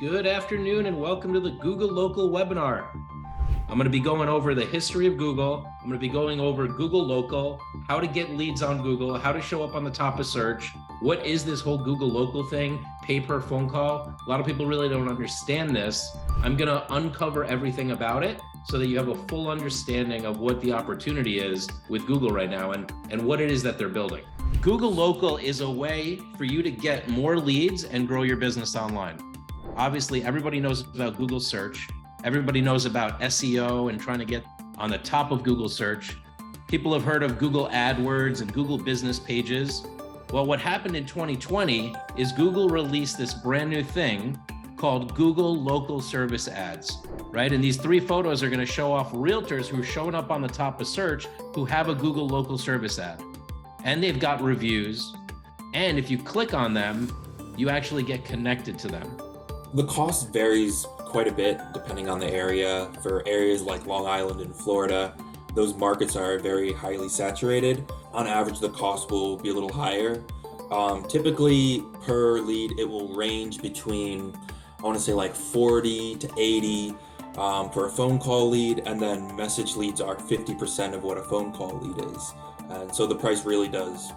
Good afternoon and welcome to the Google Local webinar. I'm going to be going over the history of Google. I'm going to be going over Google Local, how to get leads on Google, how to show up on the top of search. What is this whole Google Local thing? Pay per phone call. A lot of people really don't understand this. I'm going to uncover everything about it so that you have a full understanding of what the opportunity is with Google right now and what it is that they're building. Google Local is a way for you to get more leads and grow your business online. Obviously, everybody knows about Google search. Everybody knows about SEO and trying to get on the top of Google search. People have heard of Google AdWords and Google business pages. Well, what happened in 2020 is Google released this brand new thing called Google Local Service Ads, right? And these three photos are going to show off realtors who are showing up on the top of search who have a Google Local Service ad. And they've got reviews. And if you click on them, you actually get connected to them. The cost varies quite a bit depending on the area. For areas like Long Island and Florida, those markets are very highly saturated. On average, the cost will be a little higher. Typically per lead, it will range between, I want to say like 40 to 80 for a phone call lead, and then message leads are 50% of what a phone call lead is. And so the price really does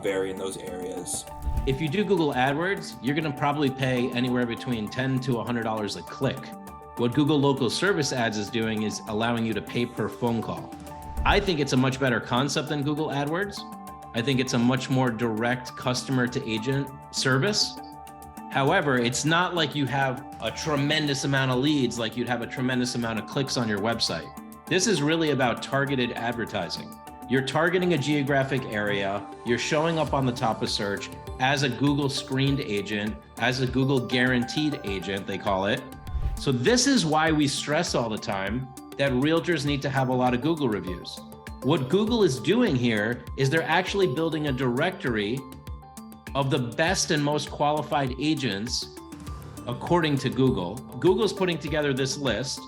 vary in those areas. If you do Google AdWords, you're going to probably pay anywhere between $10 to $100 a click. What Google Local Service Ads is doing is allowing you to pay per phone call. I think it's a much better concept than Google AdWords. I think it's a much more direct customer to agent service. However, it's not like you have a tremendous amount of leads, like you'd have a tremendous amount of clicks on your website. This is really about targeted advertising. You're targeting a geographic area, you're showing up on the top of search as a Google screened agent, as a Google guaranteed agent, they call it. So this is why we stress all the time that realtors need to have a lot of Google reviews. What Google is doing here is they're actually building a directory of the best and most qualified agents according to Google. Google's putting together this list,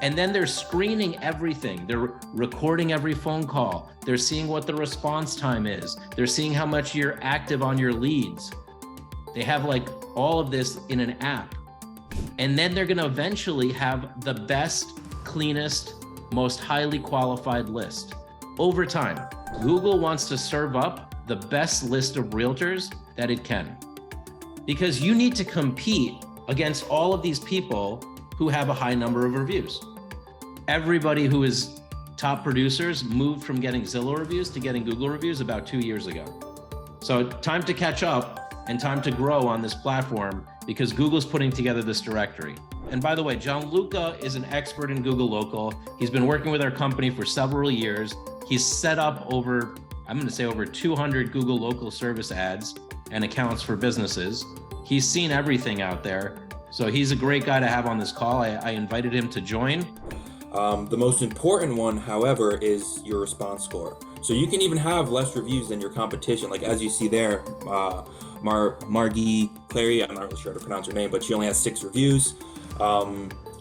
and then they're screening everything. They're recording every phone call. They're seeing what the response time is. They're seeing how much you're active on your leads. They have like all of this in an app. And then they're gonna eventually have the best, cleanest, most highly qualified list. Over time, Google wants to serve up the best list of realtors that it can. Because you need to compete against all of these people who have a high number of reviews. Everybody who is top producers moved from getting Zillow reviews to getting Google reviews about 2 years ago. So time to catch up and time to grow on this platform because Google's putting together this directory. And by the way, Gianluca is an expert in Google Local. He's been working with our company for several years. He's set up over 200 Google Local Service ads and accounts for businesses. He's seen everything out there. So he's a great guy to have on this call. I invited him to join. The most important one, however, is your response score. So you can even have less reviews than your competition. Like as you see there, Margie Clary, I'm not really sure how to pronounce her name, but she only has 6 reviews.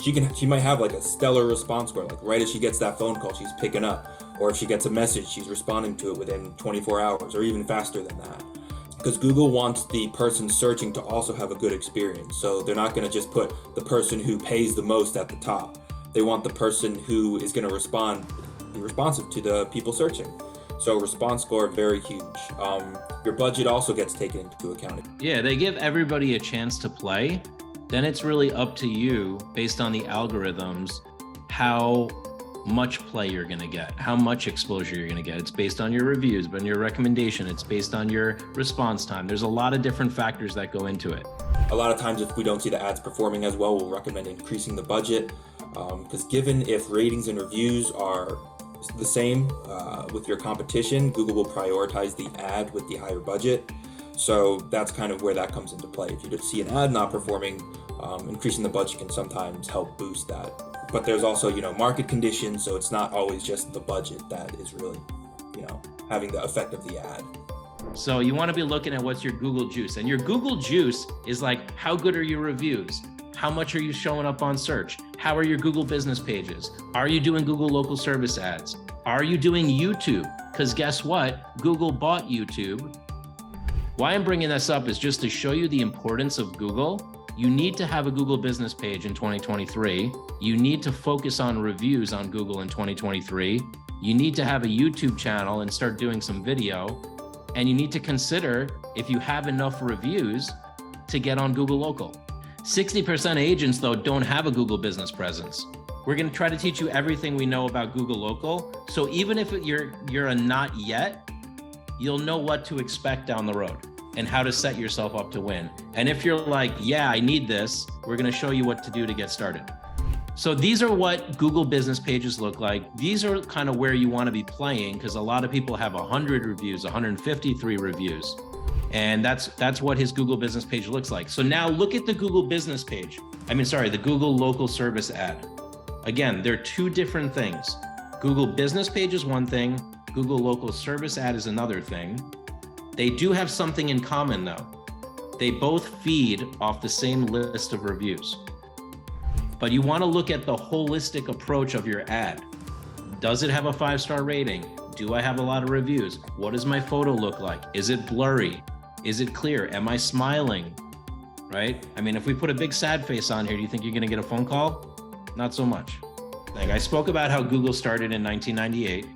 She might have like a stellar response score. Like right as she gets that phone call, she's picking up. Or if she gets a message, she's responding to it within 24 hours or even faster than that. Because Google wants the person searching to also have a good experience. So they're not going to just put the person who pays the most at the top. They want the person who is going to be responsive to the people searching. So response score, very huge. Your budget also gets taken into account. Yeah, they give everybody a chance to play. Then it's really up to you, based on the algorithms, how much play you're going to get, how much exposure you're going to get. It's based on your reviews, but your recommendation, it's based on your response time. There's a lot of different factors that go into it. A lot of times if we don't see the ads performing as well, we'll recommend increasing the budget because given if ratings and reviews are the same with your competition, Google will prioritize the ad with the higher budget. So that's kind of where that comes into play. If you see an ad not performing, increasing the budget can sometimes help boost that. But there's also, market conditions, so it's not always just the budget that is really, having the effect of the ad. So you want to be looking at what's your Google juice. And your Google juice is like, how good are your reviews? How much are you showing up on search? How are your Google business pages? Are you doing Google Local Service ads? Are you doing YouTube? Because guess what? Google bought YouTube. Why I'm bringing this up is just to show you the importance of Google You need to have a Google business page in 2023. You need to focus on reviews on Google in 2023. You need to have a YouTube channel and start doing some video. And you need to consider if you have enough reviews to get on Google Local. 60% of agents, though, don't have a Google business presence. We're going to try to teach you everything we know about Google Local. So even if you're a not yet, you'll know what to expect down the road and how to set yourself up to win. And if you're like, yeah, I need this, we're going to show you what to do to get started. So these are what Google business pages look like. These are kind of where you want to be playing, because a lot of people have 100 reviews, 153 reviews. And that's what his Google business page looks like. So now look at the Google business page. The Google local service ad. Again, they're two different things. Google business page is one thing. Google local service ad is another thing. They do have something in common though. They both feed off the same list of reviews. But you want to look at the holistic approach of your ad. Does it have a 5-star rating? Do I have a lot of reviews? What does my photo look like? Is it blurry? Is it clear? Am I smiling? Right? I mean, if we put a big sad face on here, do you think you're going to get a phone call? Not so much. Like I spoke about how Google started in 1998,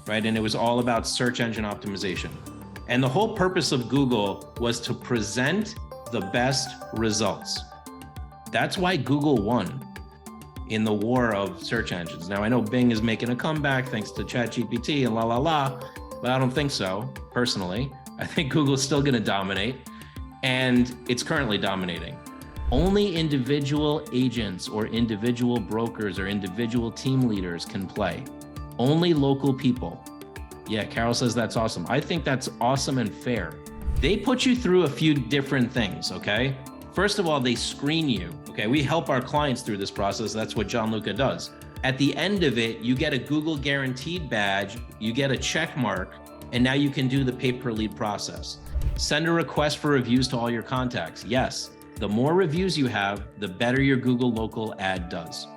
right? And it was all about search engine optimization. And the whole purpose of Google was to present the best results. That's why Google won in the war of search engines. Now, I know Bing is making a comeback thanks to ChatGPT and but I don't think so, personally. I think Google's still going to dominate, and it's currently dominating. Only individual agents or individual brokers or individual team leaders can play. Only local people. Yeah, Carol says that's awesome. I think that's awesome and fair. They put you through a few different things, okay? First of all, they screen you. Okay, we help our clients through this process. That's what John Luca does. At the end of it, you get a Google guaranteed badge, you get a check mark, and now you can do the pay-per-lead process. Send a request for reviews to all your contacts. Yes, the more reviews you have, the better your Google local ad does.